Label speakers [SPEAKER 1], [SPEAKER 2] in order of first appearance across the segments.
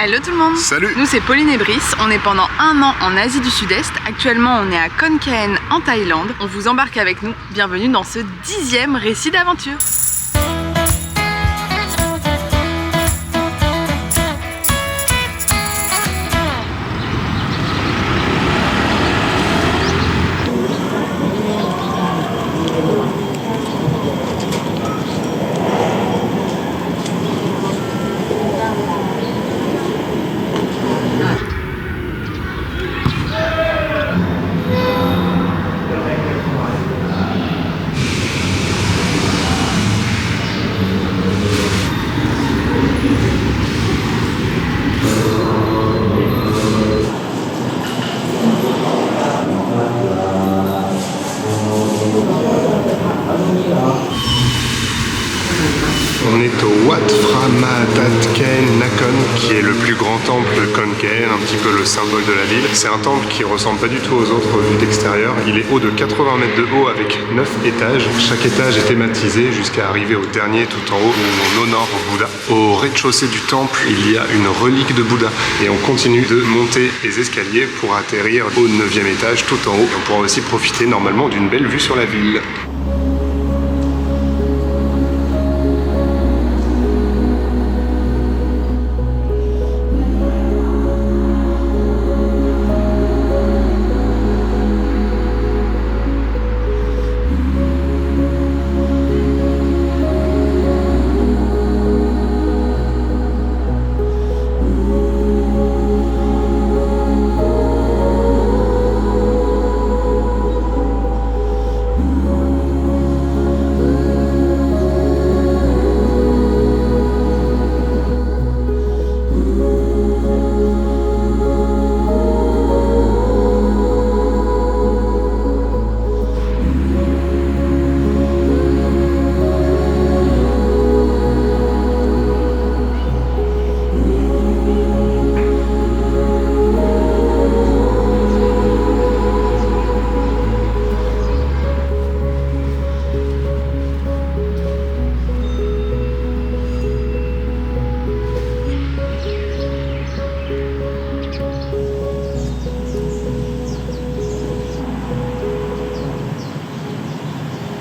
[SPEAKER 1] Hello tout le monde.
[SPEAKER 2] Salut.
[SPEAKER 1] Nous c'est Pauline et Brice, on est pendant un an en Asie du Sud-Est. Actuellement on est à Khon Kaen en Thaïlande. On vous embarque avec nous, bienvenue dans ce 10e récit d'aventure.
[SPEAKER 2] On est au Wat Phra Ma That Kaen Nakhon, qui est le plus grand temple de Khon Kaen, un petit peu le symbole de la ville. C'est un temple qui ressemble pas du tout aux autres vues d'extérieur. Il est haut de 80 mètres de haut avec 9 étages. Chaque étage est thématisé jusqu'à arriver au dernier tout en haut où on honore Bouddha. Au rez-de-chaussée du temple, il y a une relique de Bouddha. Et on continue de monter les escaliers pour atterrir au 9e étage tout en haut. On pourra aussi profiter normalement d'une belle vue sur la ville.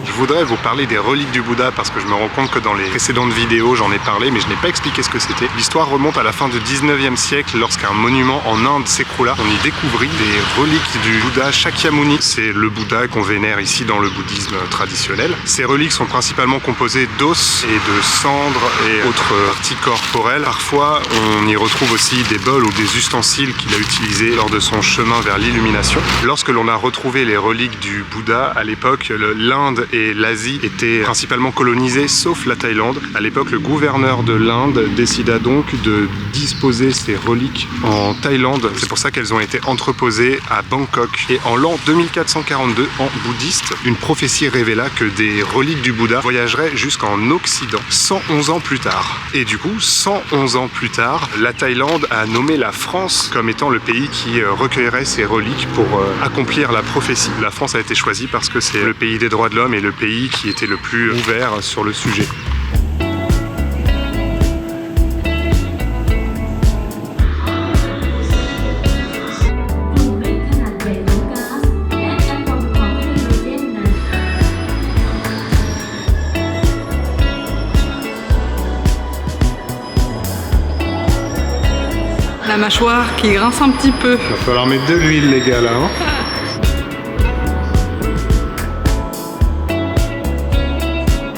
[SPEAKER 2] Je voudrais vous parler des reliques du Bouddha parce que je me rends compte que dans les précédentes vidéos j'en ai parlé mais je n'ai pas expliqué ce que c'était. L'histoire remonte à la fin du 19e siècle lorsqu'un monument en Inde s'écroula. On y découvrit des reliques du Bouddha Shakyamuni. C'est le Bouddha qu'on vénère ici dans le bouddhisme traditionnel. Ces reliques sont principalement composées d'os et de cendres et autres parties corporelles. Parfois on y retrouve aussi des bols ou des ustensiles qu'il a utilisés lors de son chemin vers l'illumination. Lorsque l'on a retrouvé les reliques du Bouddha à l'époque, l'Inde et l'Asie étaient principalement colonisées, sauf la Thaïlande. À l'époque, le gouverneur de l'Inde décida donc de disposer ces reliques en Thaïlande. C'est pour ça qu'elles ont été entreposées à Bangkok. Et en l'an 2442, en bouddhiste, une prophétie révéla que des reliques du Bouddha voyageraient jusqu'en Occident, 111 ans plus tard. Et du coup, 111 ans plus tard, la Thaïlande a nommé la France comme étant le pays qui recueillerait ces reliques pour accomplir la prophétie. La France a été choisie parce que c'est le pays des droits de l'homme et le pays qui était le plus ouvert sur le sujet.
[SPEAKER 1] La mâchoire qui grince un petit peu.
[SPEAKER 2] Il va falloir mettre de l'huile les gars là. Hein.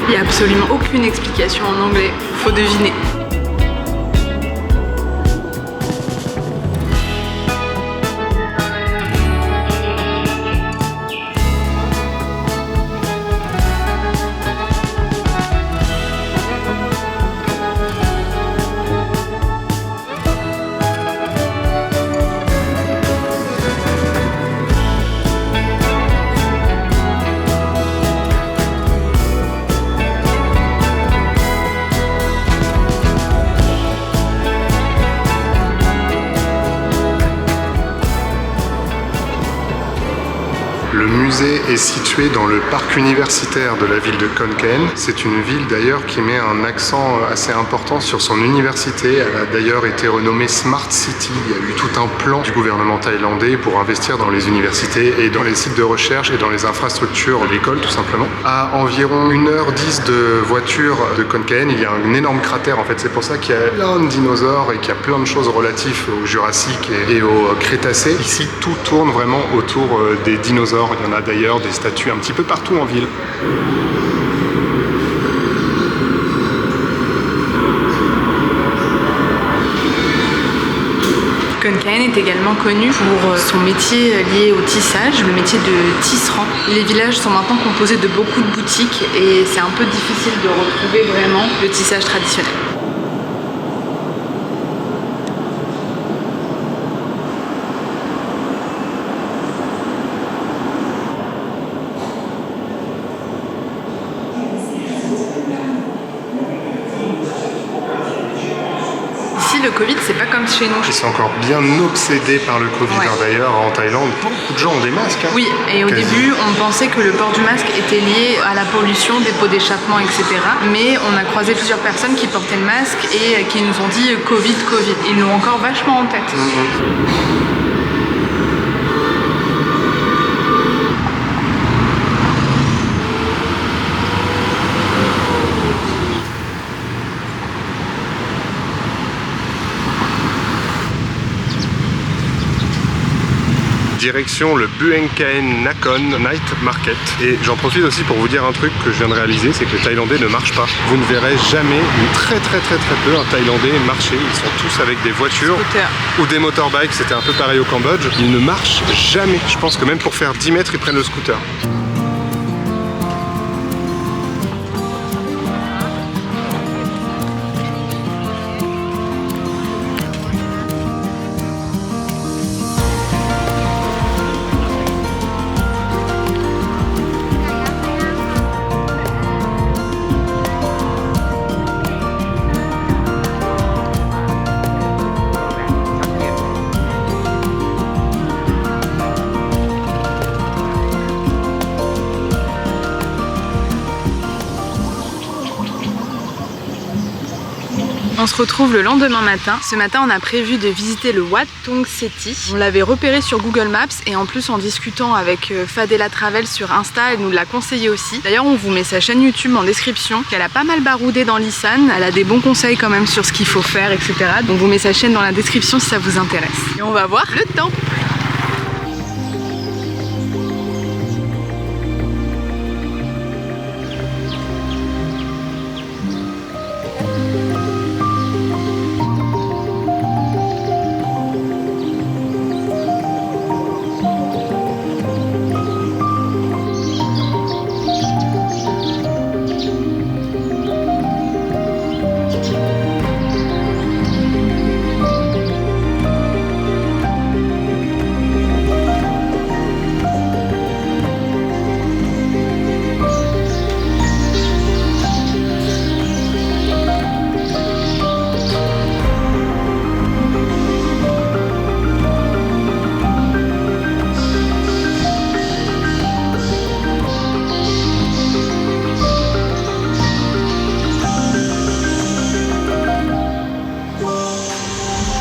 [SPEAKER 1] Il n'y a absolument aucune explication en anglais, faut deviner.
[SPEAKER 2] musée est situé dans le parc universitaire de la ville de Khon Kaen. C'est une ville d'ailleurs qui met un accent assez important sur son université. Elle a d'ailleurs été renommée Smart City. Il y a eu tout un plan du gouvernement thaïlandais pour investir dans les universités et dans les sites de recherche et dans les infrastructures de l'école tout simplement. À environ 1h10 de voiture de Khon Kaen, il y a un énorme cratère en fait. C'est pour ça qu'il y a plein de dinosaures et qu'il y a plein de choses relatives au Jurassique et au Crétacé. Ici, tout tourne vraiment autour des dinosaures. Il y en a d'ailleurs des statues un petit peu partout en ville.
[SPEAKER 1] Khon Kaen est également connu pour son métier lié au tissage, le métier de tisserand. Les villages sont maintenant composés de beaucoup de boutiques et c'est un peu difficile de retrouver vraiment le tissage traditionnel. Le Covid, c'est pas comme chez nous.
[SPEAKER 2] Ils sont encore bien obsédés par le Covid.
[SPEAKER 1] Ouais.
[SPEAKER 2] D'ailleurs, en Thaïlande, beaucoup de gens ont des masques.
[SPEAKER 1] Oui, et au début, on pensait que le port du masque était lié à la pollution, des pots d'échappement, etc. Mais on a croisé plusieurs personnes qui portaient le masque et qui nous ont dit Covid, Covid. Ils l'ont encore vachement en tête.
[SPEAKER 2] Direction le Bueng Kaen Nakhon Night Market. Et j'en profite aussi pour vous dire un truc que je viens de réaliser, c'est que les Thaïlandais ne marchent pas. Vous ne verrez jamais, ou très peu, un Thaïlandais marcher. Ils sont tous avec des voitures ou des motorbikes. C'était un peu pareil au Cambodge. Ils ne marchent jamais. Je pense que même pour faire 10 mètres, ils prennent le scooter.
[SPEAKER 1] On se retrouve le lendemain matin. Ce matin, on a prévu de visiter le Wat Thong Seti. On l'avait repéré sur Google Maps et en plus en discutant avec Fadela Travel sur Insta, elle nous l'a conseillé aussi. D'ailleurs, on vous met sa chaîne YouTube en description. Elle a pas mal baroudé dans l'Isan. Elle a des bons conseils quand même sur ce qu'il faut faire, etc. Donc, on vous met sa chaîne dans la description si ça vous intéresse. Et on va voir le temple.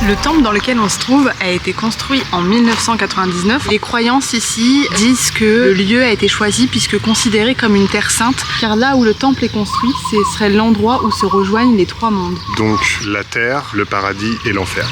[SPEAKER 1] Le temple dans lequel on se trouve a été construit en 1999. Les croyances ici disent que le lieu a été choisi puisque considéré comme une terre sainte, car là où le temple est construit, ce serait l'endroit où se rejoignent les trois mondes.
[SPEAKER 2] Donc la terre, le paradis et l'enfer.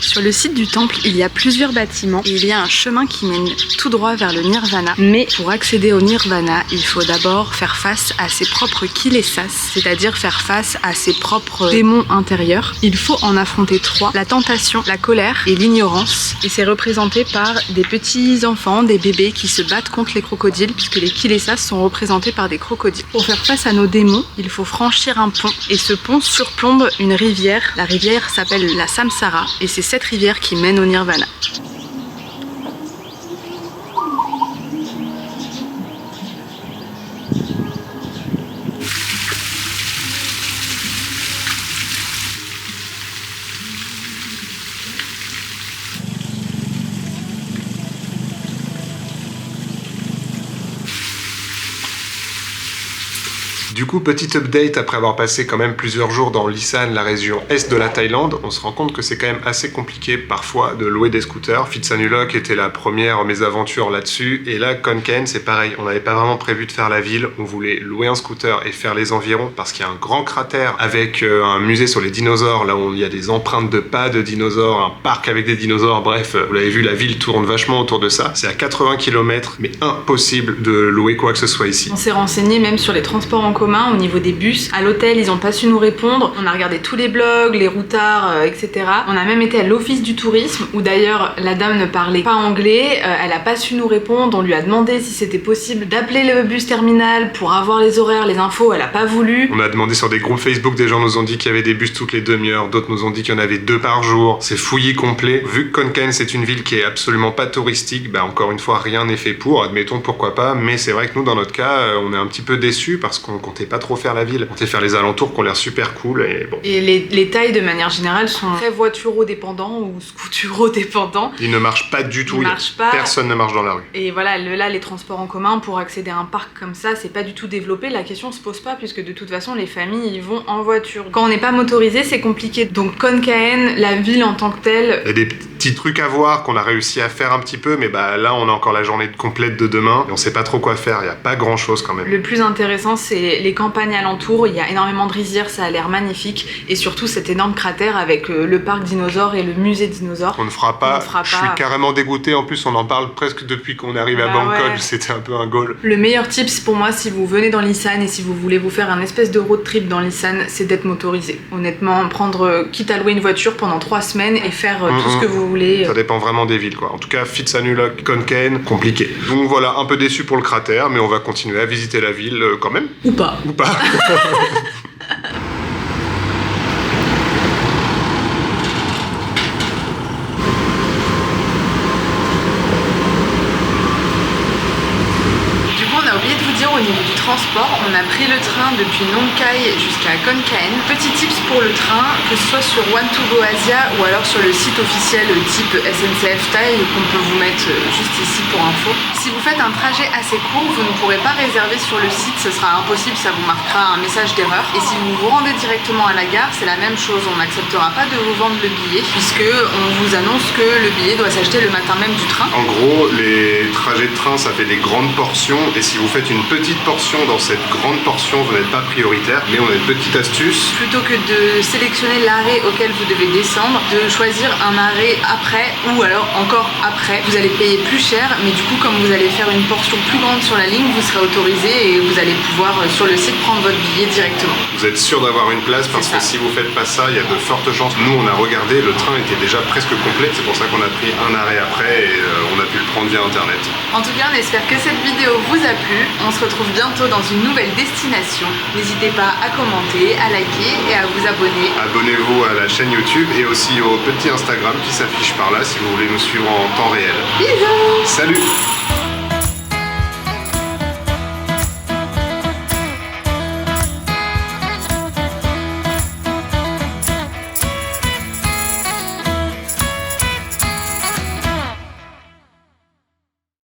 [SPEAKER 1] Sur le site du temple, il y a plusieurs bâtiments et il y a un chemin qui mène tout droit vers le Nirvana. Mais pour accéder au Nirvana, il faut d'abord faire face à ses propres kilesas, c'est-à-dire faire face à ses propres démons intérieurs. Il faut en affronter trois: la tentation, la colère et l'ignorance. Et c'est représenté par des petits enfants, des bébés qui se battent contre les crocodiles, puisque les kilesas sont représentés par des crocodiles. Pour faire face à nos démons, il faut franchir un pont et ce pont surplombe une rivière. La rivière s'appelle la Samsara et c'est cette rivière qui mène au Nirvana.
[SPEAKER 2] Du coup, petit update, après avoir passé quand même plusieurs jours dans l'Isan, la région est de la Thaïlande, on se rend compte que c'est quand même assez compliqué parfois de louer des scooters. Phitsanulok était la première mésaventure là-dessus, et là, Khon Kaen, c'est pareil. On n'avait pas vraiment prévu de faire la ville, on voulait louer un scooter et faire les environs, parce qu'il y a un grand cratère avec un musée sur les dinosaures, là où il y a des empreintes de pas de dinosaures, un parc avec des dinosaures, bref, vous l'avez vu, la ville tourne vachement autour de ça. C'est à 80 km, mais impossible de louer quoi que ce soit ici.
[SPEAKER 1] On s'est renseigné même sur les transports en commun au niveau des bus. À l'hôtel, ils n'ont pas su nous répondre. On a regardé tous les blogs, les routards, etc. On a même été à l'office du tourisme, où d'ailleurs la dame ne parlait pas anglais. Elle n'a pas su nous répondre. On lui a demandé si c'était possible d'appeler le bus terminal pour avoir les horaires, les infos. Elle n'a pas voulu.
[SPEAKER 2] On a demandé sur des groupes Facebook, des gens nous ont dit qu'il y avait des bus toutes les demi-heures, d'autres nous ont dit qu'il y en avait 2 par jour. C'est fouillis complet. Vu que Khon Kaen c'est une ville qui est absolument pas touristique, bah encore une fois rien n'est fait pour, admettons pourquoi pas, mais c'est vrai que nous dans notre cas on est un petit peu déçus parce qu'on comptait pas trop faire la ville, on comptait faire les alentours qui ont l'air super cool et bon.
[SPEAKER 1] Et les Thaïs de manière générale sont très voituro-dépendants ou scooturo-dépendants.
[SPEAKER 2] Ils ne marchent pas du tout, personne ne marche dans la rue.
[SPEAKER 1] Et voilà, là les transports en commun pour accéder à un parc comme ça, c'est pas du tout développé, la question se pose pas puisque de toute façon les familles y vont en voiture. Quand on n'est pas motorisé, c'est compliqué. Donc Khon Kaen, la ville en tant que telle...
[SPEAKER 2] Il y a des petits trucs à voir qu'on a réussi à faire un petit peu, mais bah là on a encore la journée complète de demain et on sait pas trop quoi faire, il y a pas grand chose quand même.
[SPEAKER 1] Le plus intéressant c'est les campagnes alentours, il y a énormément de rizières, ça a l'air magnifique et surtout cet énorme cratère avec le parc dinosaure et le musée dinosaure.
[SPEAKER 2] On ne fera pas, je suis carrément dégoûté, en plus on en parle presque depuis qu'on arrive à Bangkok, ouais. C'était un peu un goal.
[SPEAKER 1] Le meilleur tips pour moi si vous venez dans l'Isan et si vous voulez vous faire un espèce de road trip dans l'Isan, c'est d'être motorisé. Honnêtement, prendre, quitte à louer une voiture pendant 3 semaines et faire tout ce que vous voulez.
[SPEAKER 2] Ça dépend vraiment des villes quoi. En tout cas, Phitsanulok, Khon Kaen, compliqué. Donc voilà, un peu déçu pour le cratère, mais on va continuer à visiter la ville quand même.
[SPEAKER 1] Ou pas.
[SPEAKER 2] Ou pas.
[SPEAKER 1] Au niveau du transport, on a pris le train depuis Nong Khai jusqu'à Khon Kaen. Petit tips pour le train, que ce soit sur One2Go Asia ou alors sur le site officiel type SNCF Thaï qu'on peut vous mettre juste ici pour info. Si vous faites un trajet assez court, vous ne pourrez pas réserver sur le site, ce sera impossible, ça vous marquera un message d'erreur. Et si vous vous rendez directement à la gare, c'est la même chose, on n'acceptera pas de vous vendre le billet puisque on vous annonce que le billet doit s'acheter le matin même du train.
[SPEAKER 2] En gros, les trajets de train, ça fait des grandes portions et si vous faites une petite portion dans cette grande portion, vous n'êtes pas prioritaire, mais on a une petite astuce.
[SPEAKER 1] Plutôt que de sélectionner l'arrêt auquel vous devez descendre, de choisir un arrêt après ou alors encore après. Vous allez payer plus cher, mais du coup comme vous allez faire une portion plus grande sur la ligne, vous serez autorisé et vous allez pouvoir sur le site prendre votre billet directement.
[SPEAKER 2] Vous êtes sûr d'avoir une place parce que si vous faites pas ça, il y a de fortes chances. Nous on a regardé, le train était déjà presque complet, c'est pour ça qu'on a pris un arrêt après et on a pu le prendre via internet.
[SPEAKER 1] En tout cas, on espère que cette vidéo vous a plu. On se retrouve bientôt dans une nouvelle destination. N'hésitez pas à commenter, à liker et à vous abonner.
[SPEAKER 2] Abonnez-vous à la chaîne YouTube et aussi au petit Instagram qui s'affiche par là si vous voulez nous suivre en temps réel.
[SPEAKER 1] Bisous!
[SPEAKER 2] Salut!